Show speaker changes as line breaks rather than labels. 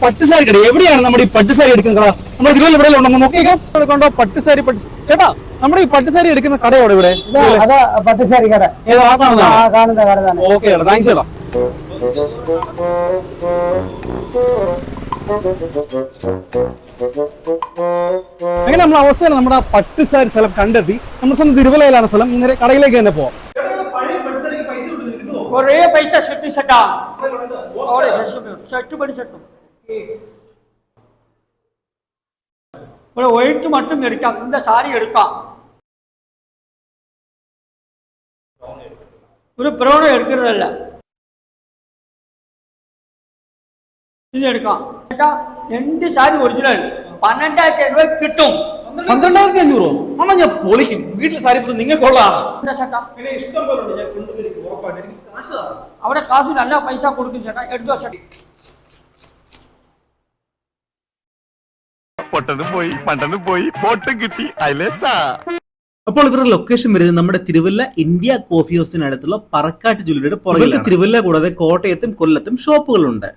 പട്ടുസാരി കട. എവിടെയാണ് നമ്മുടെ ഈ പട്ടുസാരി എടുക്കുന്ന കട? നമ്മുടെ തിരുവല്ല ഇവിടെ ഉണ്ടോ നോക്കിയേക്കാം. കണ്ടോ പട്ടുസാരി ചേട്ടാ, നമ്മുടെ ഈ പട്ടുസാരി എടുക്കുന്ന കട എവിടെ? ഇവിടെ
പട്ടുസാരി കട.
ഓക്കെ താങ്ക്സ് ചേട്ടാ. അങ്ങനെ നമ്മൾ അവസ്ഥയിൽ നമ്മുടെ പട്ടുസാരി സ്ഥലം കണ്ടെത്തി. നമ്മുടെ സ്വന്തം തിരുവല്ലയിലാണ് സ്ഥലം. ഇന്നലെ കടയിലേക്ക് തന്നെ പോവാം.
കൊറേ പൈസ സെറ്റ് സെറ്റാ സെറ്റ് പടി സെറ്റും ஒரு ஒயிட் மட்டும் எடுക്കാം. இந்த சாரி எடுക്കാം. ഒരു ബ്രൗൺ എടുക്കുന്നതല്ല, ഇത് എടുക്കാം. ചേട്ടാ 2 സാരി ഒറിജിനൽ 12,500 കിട്ടും.
12,500? ആണോ? ഞാൻ പൊളിക്കും. വീട്ടിലെ സാരി നിങ്ങൾക്കുള്ളതാണ്.
അവിടെ കാശ് നല്ല പൈസ കൊടുക്കും ചേട്ടാ. എടുത്തോ ചേട്ടാ.
അപ്പോൾ ഇവരുടെ ലൊക്കേഷൻ വരുന്നത് നമ്മുടെ തിരുവല്ല ഇന്ത്യ കോഫി ഹൗസിനടുത്തുള്ള പറക്കാട്ട് ജ്വല്ലറിയുടെ പുറകിൽ. തിരുവല്ല കൂടാതെ കോട്ടയത്തും കൊല്ലത്തും ഷോപ്പുകളുണ്ട്.